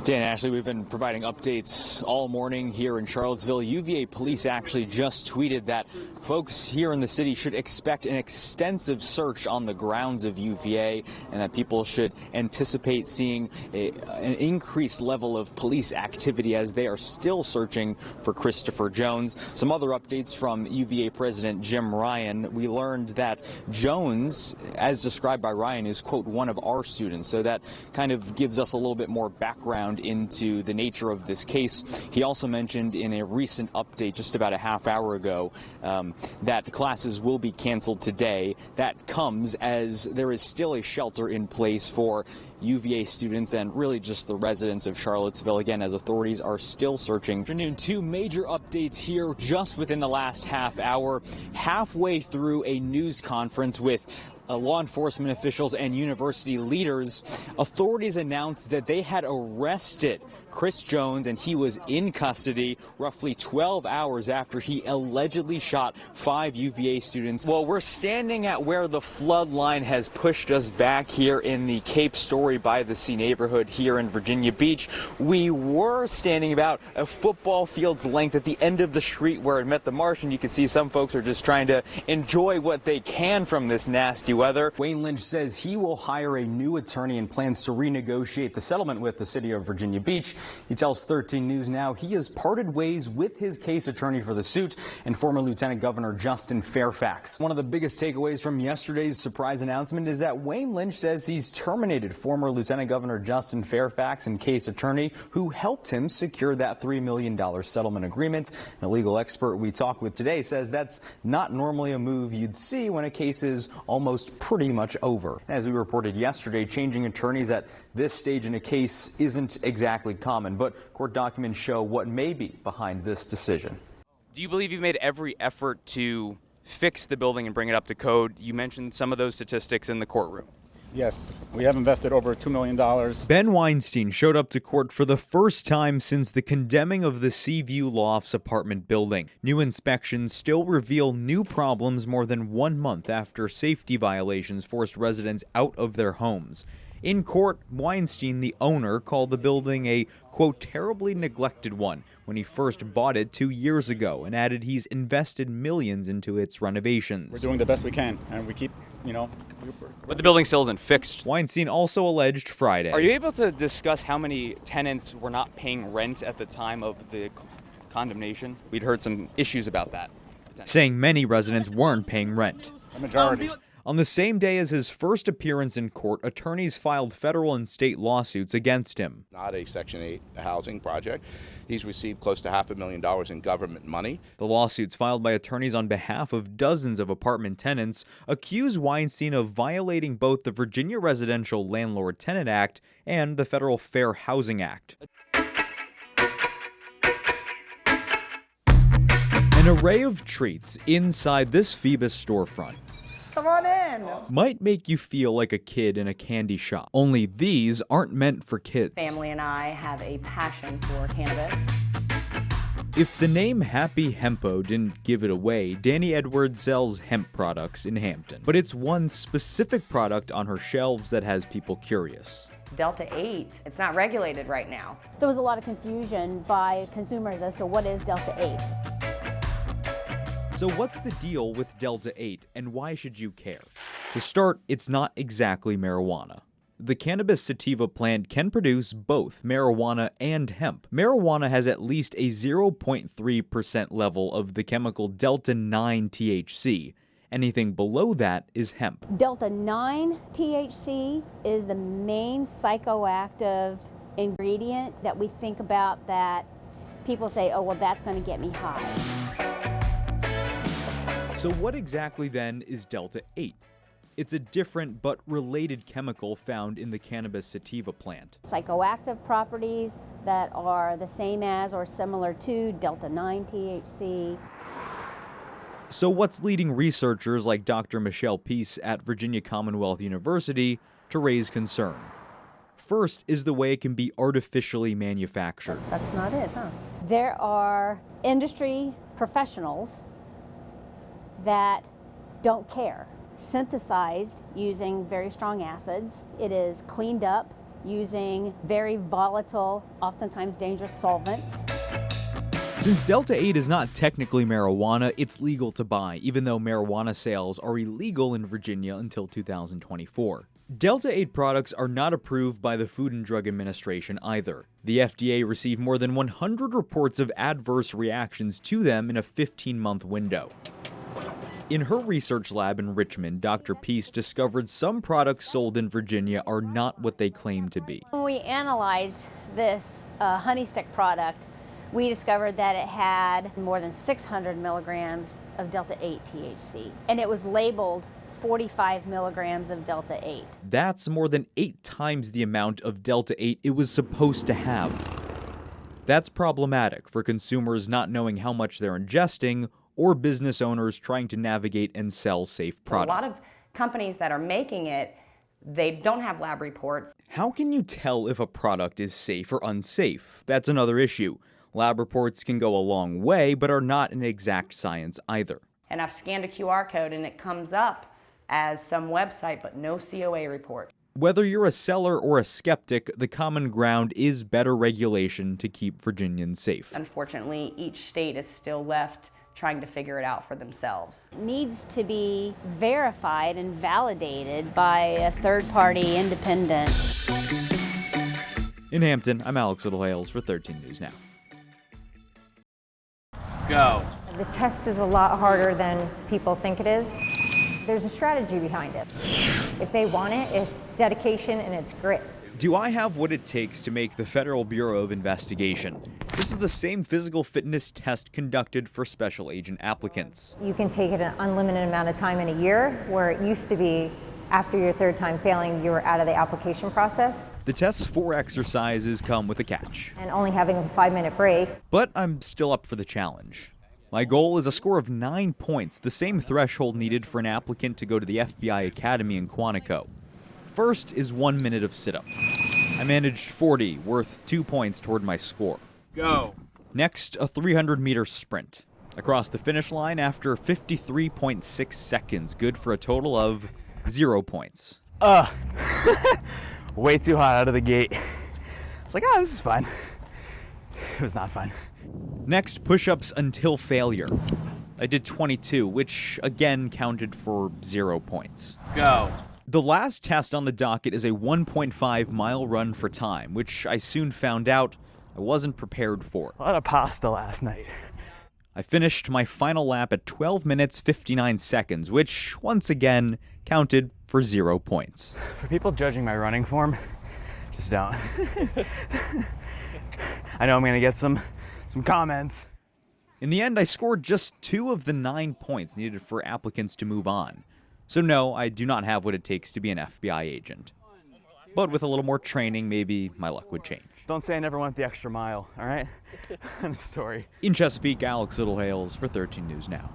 Dan, Ashley, we've been providing updates all morning here in Charlottesville. UVA police actually just tweeted that folks here in the city should expect an extensive search on the grounds of UVA and that people should anticipate seeing an increased level of police activity as they are still searching for Christopher Jones. Some other updates from UVA President Jim Ryan. We learned that Jones, as described by Ryan, is, quote, one of our students. So that kind of gives us a little bit more background into the nature of this case. He also mentioned in a recent update just about a half hour ago that classes will be canceled today. That comes as there is still a shelter in place for UVA students and really just the residents of Charlottesville, again, as authorities are still searching. Two major updates here just within the last half hour. Halfway through a news conference with law enforcement officials and university leaders, authorities announced that they had arrested Chris Jones and he was in custody roughly 12 hours after he allegedly shot 5 UVA students. Well, we're standing at where the flood line has pushed us back here in the Cape Story by the Sea neighborhood here in Virginia Beach. We were standing about a football field's length at the end of the street where it met the marsh, and you can see some folks are just trying to enjoy what they can from this nasty weather. Wayne Lynch says he will hire a new attorney and plans to renegotiate the settlement with the city of Virginia Beach. He tells 13 News Now he has parted ways with his case attorney for the suit and former Lieutenant Governor Justin Fairfax. One of the biggest takeaways from yesterday's surprise announcement is that Wayne Lynch says he's terminated former Lieutenant Governor Justin Fairfax and case attorney who helped him secure that $3 million settlement agreement. A legal expert we talked with today says that's not normally a move you'd see when a case is almost pretty much over. As we reported yesterday, changing attorneys at this stage in a case isn't exactly common, but court documents show what may be behind this decision. Do you believe you've made every effort to fix the building and bring it up to code? You mentioned some of those statistics in the courtroom. Yes, we have invested over $2 million. Ben Weinstein showed up to court for the first time since the condemning of the Seaview Lofts apartment building. New inspections still reveal new problems more than 1 month after safety violations forced residents out of their homes. In court, Weinstein, the owner, called the building a, quote, terribly neglected one when he first bought it 2 years ago, and added he's invested millions into its renovations. We're doing the best we can, and we keep, But the building still isn't fixed. Weinstein also alleged Friday. Are you able to discuss how many tenants were not paying rent at the time of the condemnation? We'd heard some issues about that. Saying many residents weren't paying rent. A majority. On the same day as his first appearance in court, attorneys filed federal and state lawsuits against him. Not a Section 8 housing project. He's received close to $500,000 in government money. The lawsuits filed by attorneys on behalf of dozens of apartment tenants accuse Weinstein of violating both the Virginia Residential Landlord-Tenant Act and the Federal Fair Housing Act. An array of treats inside this Phoebus storefront. Come on in. Might make you feel like a kid in a candy shop. Only these aren't meant for kids. Family and I have a passion for cannabis. If the name Happy Hempo didn't give it away, Danny Edwards sells hemp products in Hampton. But it's one specific product on her shelves that has people curious. Delta 8, it's not regulated right now. There was a lot of confusion by consumers as to what is Delta 8. So what's the deal with Delta 8 and why should you care? To start, it's not exactly marijuana. The cannabis sativa plant can produce both marijuana and hemp. Marijuana has at least a 0.3% level of the chemical Delta 9 THC. Anything below that is hemp. Delta 9 THC is the main psychoactive ingredient that we think about that people say, oh, well, that's going to get me high. So what exactly then is Delta 8? It's a different but related chemical found in the cannabis sativa plant. Psychoactive properties that are the same as or similar to Delta 9 THC. So what's leading researchers like Dr. Michelle Peace at Virginia Commonwealth University to raise concern? First is the way it can be artificially manufactured. That's not it, huh? There are industry professionals that don't care. Synthesized using very strong acids. It is cleaned up using very volatile, oftentimes dangerous solvents. Since Delta 8 is not technically marijuana, it's legal to buy, even though marijuana sales are illegal in Virginia until 2024. Delta 8 products are not approved by the Food and Drug Administration either. The FDA received more than 100 reports of adverse reactions to them in a 15-month window. In her research lab in Richmond, Dr. Peace discovered some products sold in Virginia are not what they claim to be. When we analyzed this honey stick product, we discovered that it had more than 600 milligrams of Delta 8 THC, and it was labeled 45 milligrams of Delta 8. That's more than 8 times the amount of Delta 8 it was supposed to have. That's problematic for consumers not knowing how much they're ingesting or business owners trying to navigate and sell safe products. A lot of companies that are making it, they don't have lab reports. How can you tell if a product is safe or unsafe? That's another issue. Lab reports can go a long way, but are not an exact science either. And I've scanned a QR code and it comes up as some website, but no COA report. Whether you're a seller or a skeptic, the common ground is better regulation to keep Virginians safe. Unfortunately, each state is still left trying to figure it out for themselves. It needs to be verified and validated by a third-party independent. In Hampton, I'm Alex Littlehales for 13 News Now. Go. The test is a lot harder than people think it is. There's a strategy behind it. If they want it, it's dedication and it's grit. Do I have what it takes to make the Federal Bureau of Investigation? This is the same physical fitness test conducted for special agent applicants. You can take it an unlimited amount of time in a year, where it used to be after your third time failing, you were out of the application process. The test's 4 exercises come with a catch. And only having a 5-minute break. But I'm still up for the challenge. My goal is a score of 9 points, the same threshold needed for an applicant to go to the FBI Academy in Quantico. First is 1 minute of sit-ups. I managed 40, worth 2 points toward my score. Go. Next, a 300-meter sprint. Across the finish line after 53.6 seconds, good for a total of 0 points. Way too hot out of the gate. I was like, oh, this is fine. It was not fun. Next, push-ups until failure. I did 22, which again counted for 0 points. Go. The last test on the docket is a 1.5-mile run for time, which I soon found out I wasn't prepared for. A lot of pasta last night. I finished my final lap at 12 minutes 59 seconds, which once again counted for 0 points. For people judging my running form, just don't. I know I'm gonna get some comments. In the end, I scored just 2 of the 9 points needed for applicants to move on. So no, I do not have what it takes to be an FBI agent. But with a little more training, maybe my luck would change. Don't say I never went the extra mile, all right? On a story. In Chesapeake, Alex Littlehales for 13 News Now.